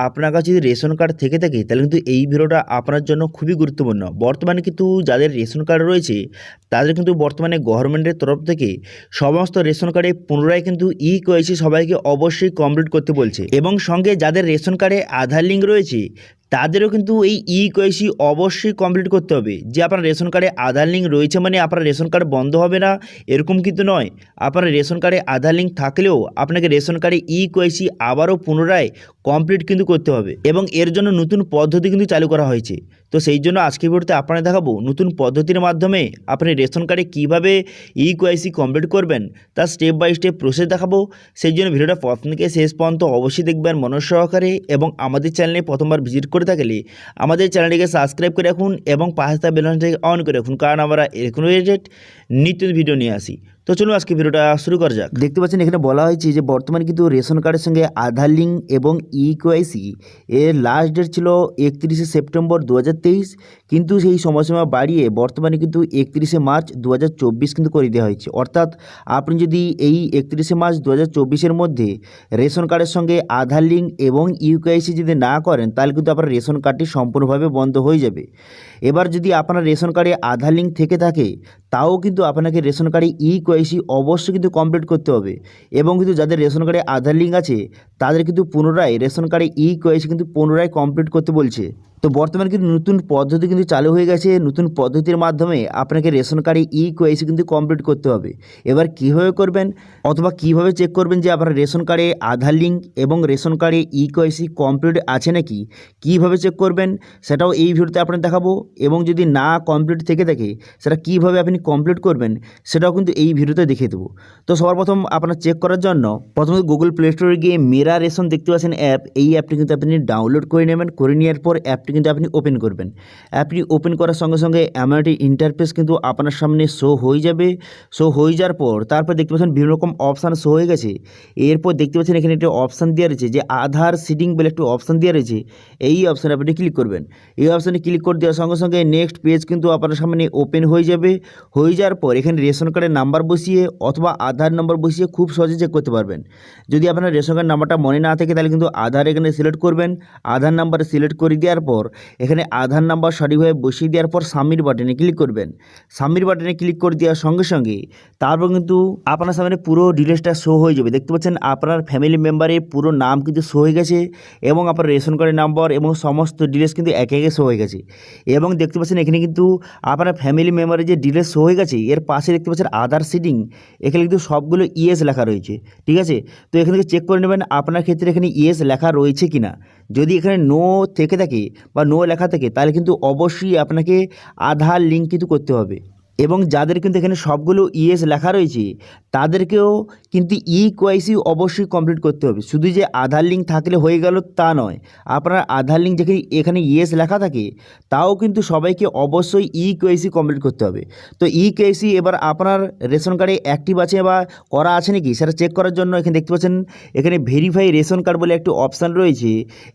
আপনার কাছে যদি রেশন কার্ড থেকে থাকে তাহলে কিন্তু এই ভিডিওটা আপনার জন্য খুবই গুরুত্বপূর্ণ। বর্তমানে কিন্তু যাদের রেশন কার্ড রয়েছে তাদের কিন্তু বর্তমানে গভর্নমেন্টের তরফ থেকে সমস্ত রেশন কার্ডে পুনরায় কিন্তু কেওয়াইসি সবাইকে অবশ্যই কমপ্লিট করতে বলছে, এবং সঙ্গে যাদের রেশন কার্ডে আধার লিঙ্ক রয়েছে তাদেরও কিন্তু এই কেওয়াইসি অবশ্যই কমপ্লিট করতে হবে। যে আপনার রেশন কার্ডে আধার লিঙ্ক রয়েছে মানে আপনার রেশন কার্ড বন্ধ হবে না এরকম কিন্তু নয়। আপনার রেশন কার্ডে আধার লিঙ্ক থাকলেও আপনাকে রেশন কার্ডে কেওয়াইসি আবারও পুনরায় কমপ্লিট কিন্তু করতে হবে, এবং এর জন্য নতুন পদ্ধতি কিন্তু চালু করা হয়েছে। তো সেই জন্য আজকের ভিডিওতে আপনারা দেখাবো নতুন পদ্ধতির মাধ্যমে আপনি রেশন কার্ডে কীভাবে কেওয়াইসি কমপ্লিট করবেন তার স্টেপ বাই স্টেপ প্রসেস দেখাবো। সেই জন্য ভিডিওটা প্রথম থেকে শেষ পর্যন্ত অবশ্যই দেখবেন মনোযোগ সহকারে, এবং আমাদের চ্যানেলে প্রথমবার ভিজিট করে থাকলে আমাদের চ্যানেলটিকে সাবস্ক্রাইব করে রাখুন এবং পাশে থাকা বেল আইকনটিকে অন করে রাখুন, কারণ আমরা এরকম রিলেটেড নিত্য ভিডিও নিয়ে আসি। তো চলুন আজকে ভিডিওটা শুরু করা যাক। দেখতে পাচ্ছেন এখানে বলা হয়েছে যে বর্তমানে কিন্তু রেশন কার্ডের সঙ্গে আধার লিঙ্ক এবং কেওয়াইসি এর লাস্ট ডেট ছিল 31শে সেপ্টেম্বর 2023, কিন্তু সেই সময়সীমা বাড়িয়ে বর্তমানে কিন্তু 31শে মার্চ 2024 কিন্তু করে দেওয়া হয়েছে। অর্থাৎ আপনি যদি এই 31শে মার্চ 2024-এর মধ্যে রেশন কার্ডের সঙ্গে আধার লিঙ্ক এবং কেওয়াইসি যদি না করেন তাহলে কিন্তু আপনার রেশন কার্ডটি সম্পূর্ণভাবে বন্ধ হয়ে যাবে। এবার যদি আপনার রেশন কার্ডে আধার লিঙ্ক থেকে থাকে তাও কিন্তু আপনাকে রেশন কার্ডে কেওয়াইসি অবশ্যই কিন্তু কমপ্লিট করতে হবে, এবং কিন্তু যাদের রেশন কার্ডে আধার লিঙ্ক আছে তাদের কিন্তু পুনরায় রেশন কার্ডে কেওয়াইসি কিন্তু পুনরায় কমপ্লিট করতে বলছে। তো বর্তমানে কিন্তু নতুন পদ্ধতি কিন্তু চালু হয়ে গেছে। নতুন পদ্ধতির মাধ্যমে আপনাকে রেশন কার্ডে কেওয়াইসি কিন্তু কমপ্লিট করতে হবে। এবার কীভাবে করবেন অথবা কীভাবে চেক করবেন যে আপনার রেশন কার্ডে আধার লিঙ্ক এবং রেশন কার্ডে কেওয়াইসি কমপ্লিট আছে নাকি, কীভাবে চেক করবেন সেটাও এই ভিডিওতে আপনার দেখাবো, এবং যদি না কমপ্লিট থেকে থাকে সেটা কীভাবে আপনি কমপ্লিট করবেন সেটাও কিন্তু এই ভিডিওতে দেখিয়ে দেবো। তো সবার প্রথম আপনার চেক করার জন্য প্রথমে গুগল প্লে স্টোরে গিয়ে মেরা রেশন দেখতে পাচ্ছেন অ্যাপ, এই অ্যাপটি কিন্তু আপনি ডাউনলোড করে নেবেন। করে নেওয়ার পর অ্যাপটি কিন্তু আপনি ওপেন করবেন। অ্যাপটি ওপেন করার সঙ্গে সঙ্গে এমন একটি ইন্টারফেস কিন্তু আপনার সামনে শো হয়ে যাবে। শো হয়ে যাওয়ার পর তারপর দেখতে পাচ্ছেন বিভিন্ন রকম অপশান শো হয়ে গেছে। এরপর দেখতে পাচ্ছেন এখানে একটি অপশান দেওয়া রয়েছে যে আধার সিডিং বলে একটি অপশান দেওয়া রয়েছে। এই অপশানে আপনি ক্লিক করবেন। এই অপশানে ক্লিক করে দেওয়ার সঙ্গে সঙ্গে নেক্সট পেজ কিন্তু আপনার সামনে ওপেন হয়ে যাবে। হয়ে যাওয়ার পর এখানে রেশন কার্ডের নাম্বার বসিয়ে অথবা আধার নাম্বার বসিয়ে খুব সহজে চেক করতে পারবেন। যদি আপনার রেশন কার্ড নাম্বারটা মনে না থাকে তাহলে কিন্তু আধার এখানে সিলেক্ট করবেন। আধার নাম্বার সিলেক্ট করে দেওয়ার পর এখানে আধার নাম্বার সঠিকভাবে বসিয়ে দেওয়ার পর সাবমিট বাটনে ক্লিক করবেন। সাবমিট বাটনে ক্লিক করে দেওয়ার সঙ্গে সঙ্গে তারপর কিন্তু আপনার সামনে পুরো ডিটেলসটা শো হয়ে যাবে। দেখতে পাচ্ছেন আপনার ফ্যামিলি মেম্বারের পুরো নাম কিন্তু শো হয়ে গেছে, এবং আপনার রেশন কার্ডের নাম্বার এবং সমস্ত ডিটেলস কিন্তু একে একে শো হয়ে গেছে। এবং দেখতে পাচ্ছেন এখানে কিন্তু আপনার ফ্যামিলি মেম্বারের যে ডিটেলস শো হয়ে গেছে এর পাশে দেখতে পাচ্ছেন আধার সিডিং, এখানে কিন্তু সবগুলো ইয়েস লেখা রয়েছে। ঠিক আছে, তো এখান থেকে চেক করে নেবেন আপনার ক্ষেত্রে এখানে ইয়েস লেখা রয়েছে কিনা। যদি এখানে নো থেকে থাকে বা নো লেখা থাকে তাহলে কিন্তু অবশ্যই আপনাকে আধার লিঙ্ক কিন্তু করতে হবে, এবং যাদের কিন্তু এখানে সবগুলো ইয়েস লেখা রয়েছে তাদেরকেও কিন্তু কেওয়াইসি অবশ্যই কমপ্লিট করতে হবে। শুধু যে আধার লিঙ্ক থাকলে হয়ে গেল তা নয়, আপনার আধার লিঙ্ক যেখানে এখানে ইয়েস লেখা থাকে তাও কিন্তু সবাইকে অবশ্যই কেওয়াইসি কমপ্লিট করতে হবে। তো কেওয়াইসি এবার আপনার রেশন কার্ডে অ্যাক্টিভ আছে বা করা আছে নাকি সেটা চেক করার জন্য এখানে দেখতে পাচ্ছেন এখানে ভেরিফাই রেশন কার্ড বলে একটি অপশান রয়েছে।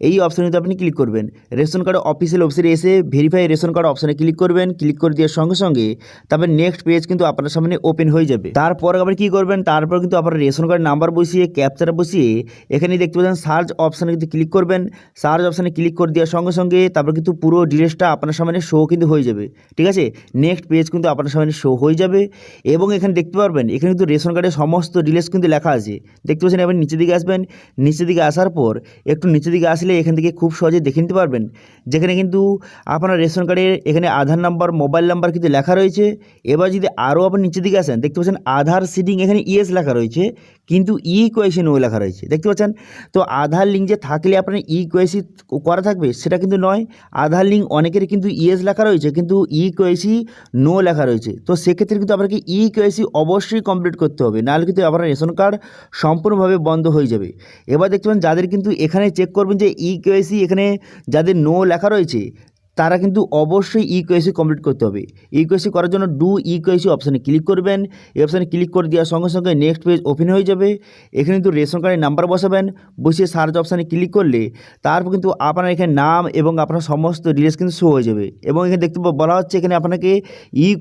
এই অপশানে আপনি ক্লিক করবেন। রেশন কার্ড অফিসিয়াল ওয়েবসাইটে এসে ভেরিফাই রেশন কার্ড অপশানে ক্লিক করবেন। ক্লিক করে দেওয়ার সঙ্গে সঙ্গে তারপর নেক্সট পেজ কিন্তু আপনার সামনে ওপেন হয়ে যাবে। তারপর আবার কি করবেন, তারপর কিন্তু আপনার রেশন কার্ড নাম্বার বসিয়ে ক্যাপচাটা বসিয়ে এখানে দেখতে পাচ্ছেন সার্চ অপশানে কিন্তু ক্লিক করবেন। সার্চ অপশানে ক্লিক করে দেওয়ার সঙ্গে সঙ্গে তারপর কিন্তু পুরো ডিটেলসটা আপনার সামনে শো কিন্তু হয়ে যাবে। ঠিক আছে, নেক্সট পেজ কিন্তু আপনার সামনে শো হয়ে যাবে, এবং এখানে দেখতে পারবেন এখানে কিন্তু রেশন কার্ডের সমস্ত ডিটেলস কিন্তু লেখা আছে। দেখতে পাচ্ছেন আপনি নিচের দিকে আসবেন। নিচের দিকে আসার পর একটু নিচের দিকে আসলে এখান থেকে খুব সহজে দেখে নিতে পারবেন যেখানে কিন্তু আপনার রেশন কার্ডের এখানে আধার নাম্বার মোবাইল নাম্বার কিন্তু লেখা রয়েছে। এবার যদি আরও আপনি নিচের দিকে আসেন দেখতে পাচ্ছেন আধার সিডিং এখানে ইয়েস লেখা রয়েছে, কিন্তু কেওয়াইসি নো লেখা রয়েছে। দেখতে পাচ্ছেন, তো আধার লিঙ্ক যে থাকলে আপনার কেওয়াইসি করা থাকবে সেটা কিন্তু নয়। আধার লিঙ্ক অনেকের কিন্তু ইয়েস লেখা রয়েছে কিন্তু কেওয়াইসি নো লেখা রয়েছে। তো সেক্ষেত্রে কিন্তু আপনাকে কেওয়াইসি অবশ্যই কমপ্লিট করতে হবে, নাহলে কিন্তু আপনার রেশন কার্ড সম্পূর্ণভাবে বন্ধ হয়ে যাবে। এবার দেখতে পাচ্ছেন যাদের কিন্তু এখানে চেক করবেন যে কেওয়াইসি এখানে যাদের নো লেখা রয়েছে তারা কিন্তু অবশ্যই কেওয়াইসি কমপ্লিট করতে হবে। কেওয়াইসি করার জন্য ডু কেওয়াইসি অপশানে ক্লিক করবেন। এই অপশানে ক্লিক করে দেওয়ার সঙ্গে সঙ্গে নেক্সট পেজ ওপেন হয়ে যাবে। এখানে কিন্তু রেশন কার্ডের নাম্বার বসাবেন, বসিয়ে সার্চ অপশানে ক্লিক করলে তারপর কিন্তু আপনার এখানে নাম এবং আপনার সমস্ত ডিটেলস কিন্তু শো হয়ে যাবে, এবং এখানে দেখতে বলা হচ্ছে এখানে আপনাকে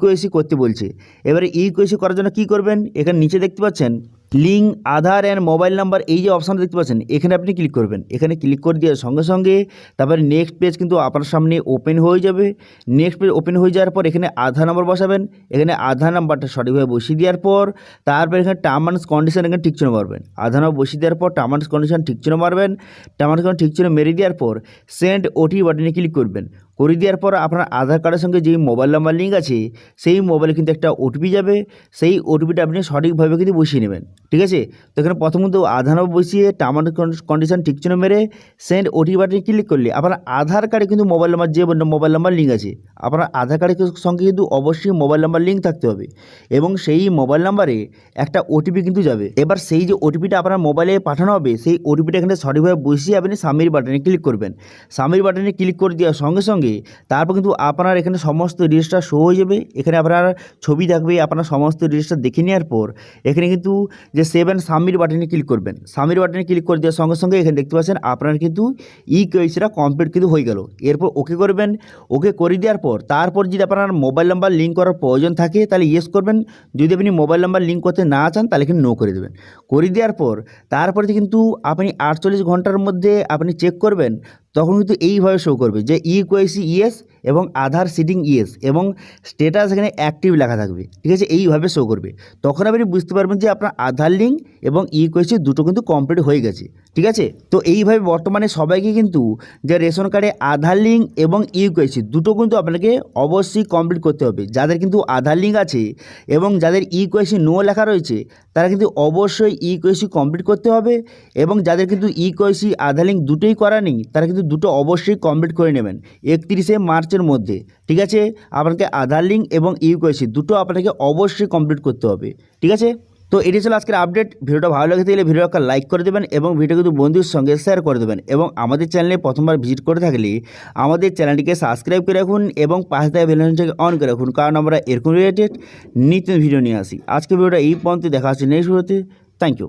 কেওয়াইসি করতে বলছে। এবারে কেওয়াইসি করার জন্য কী করবেন, এখানে নিচে দেখতে পাচ্ছেন link Aadhaar and mobile number এই যে অপশানটা দেখতে পাচ্ছেন এখানে আপনি ক্লিক করবেন। এখানে ক্লিক করে দেওয়ার সঙ্গে সঙ্গে তারপরে নেক্সট পেজ কিন্তু আপনার সামনে ওপেন হয়ে যাবে। নেক্সট পেজ ওপেন হয়ে যাওয়ার পর এখানে আধার নাম্বার বসাবেন। এখানে আধার নাম্বারটা সঠিকভাবে বসিয়ে দেওয়ার পর তারপর এখানে টার্ম অ্যান্ড কন্ডিশন এখানে ঠিক চিহ্ন মারবেন। আধার নাম্বার বসিয়ে দেওয়ার পর টার্ম অ্যান্ড কন্ডিশন ঠিক চিহ্ন মারবেন। টার্ম অ্যান্ড কন্ডিশন ঠিক চিহ্ন মেরে দেওয়ার পর সেন্ড ওটিপি বাটনে ক্লিক করবেন। করে দেওয়ার পর আপনার আধার কার্ডের সঙ্গে যেই মোবাইল নাম্বার লিঙ্ক আছে সেই মোবাইলে কিন্তু একটা ওটিপি যাবে। সেই ওটিপিটা আপনি সঠিকভাবে কিন্তু বসিয়ে নেবেন। ঠিক আছে, তো এখানে প্রথমত আধার নাম্বার বসিয়ে টার্ম অ্যান্ড কন্ডিশন ঠিক চিহ্ন মেরে সেন্ড ওটিপি বাটনে ক্লিক করলে আপনার আধার কার্ডে কিন্তু মোবাইল নাম্বার যে মোবাইল নাম্বার লিঙ্ক আছে আপনার আধার কার্ডের সঙ্গে কিন্তু অবশ্যই মোবাইল নাম্বার লিঙ্ক থাকতে হবে এবং সেই মোবাইল নাম্বারে একটা ওটিপি কিন্তু যাবে। এবার সেই যে ওটিপিটা আপনার মোবাইলে পাঠানো হবে সেই ওটিপিটা এখানে সঠিকভাবে বসিয়ে আপনি সাবমিট বাটনে ক্লিক করবেন। সাবমিট বাটনে ক্লিক করে দেওয়ার সঙ্গে সঙ্গে তারপর কিন্তু আপনার এখানে সমস্ত রেজিস্টার শো হয়ে যাবে। এখানে আপনার ছবি থাকবে। আপনার সমস্ত রেজিস্টার দেখে নেওয়ার পর এখানে কিন্তু যে সেভ অ্যান্ড সাবমিট বাটনে ক্লিক করবেন। সাবমিট বাটনে ক্লিক করে দেওয়ার সঙ্গে সঙ্গে এখানে দেখতে পাচ্ছেন আপনার কিন্তু কেওয়াইসিটা কমপ্লিট কিন্তু হয়ে গেল। এরপর ওকে করবেন। ওকে করে দেওয়ার পর তারপর যদি আপনার মোবাইল নাম্বার লিঙ্ক করার প্রয়োজন থাকে তাহলে ইয়েস করবেন। যদি আপনি মোবাইল নাম্বার লিঙ্ক করতে না চান তাহলে এখানে নো করে দেবেন। করে দেওয়ার পর তারপরে কিন্তু আপনি 48 ঘন্টার মধ্যে আপনি চেক করবেন তখন কিন্তু এইভাবে শো করবে যে কেওয়াইসি ইয়েস এবং আধার সিটিং ইয়েস এবং স্ট্যাটাস এখানে অ্যাক্টিভ লেখা থাকবে। ঠিক আছে, এইভাবে শো করবে। তখন আপনি বুঝতে পারবেন যে আপনার আধার লিঙ্ক এবং কেওয়াইসি দুটো কিন্তু কমপ্লিট হয়ে গেছে। ঠিক আছে, তো এইভাবে বর্তমানে সবাইকে কিন্তু যে রেশন কার্ডে আধার লিঙ্ক এবং কেওয়াইসি দুটো কিন্তু আপনাকে অবশ্যই কমপ্লিট করতে হবে। যাদের কিন্তু আধার লিঙ্ক আছে এবং যাদের কেওয়াইসি নো লেখা রয়েছে তারা কিন্তু অবশ্যই কেওয়াইসি কমপ্লিট করতে হবে এবং যাদের কিন্তু কেওয়াইসি আধার লিঙ্ক দুটোই করা নেই তারা কিন্তু দুটো অবশ্যই কমপ্লিট করে নেবেন 31শে মার্চের মধ্যে। ঠিক আছে, আপনাকে আধার লিঙ্ক এবং কেওয়াইসি দুটো আপনাকে অবশ্যই কমপ্লিট করতে হবে। ঠিক আছে, তো এটি ছিল আজকের আপডেট। ভিডিওটা ভালো লাগে থাকলে ভিডিও একটা লাইক করে দেবেন এবং ভিডিও কিন্তু বন্ধুর সঙ্গে শেয়ার করে দেবেন এবং আমাদের চ্যানেলে প্রথমবার ভিজিট করে থাকলে আমাদের চ্যানেলটিকে সাবস্ক্রাইব করে রাখুন এবং পাশে থাকা বেল আইকনটাকে অন করে রাখুন, কারণ আমরা এরকম রিলেটেড নিত্য ভিডিও নিয়ে আসি। আজকে ভিডিওটা এই পর্যন্ত দেখা হচ্ছে নেক্সট ভিডিওতে। Thank you.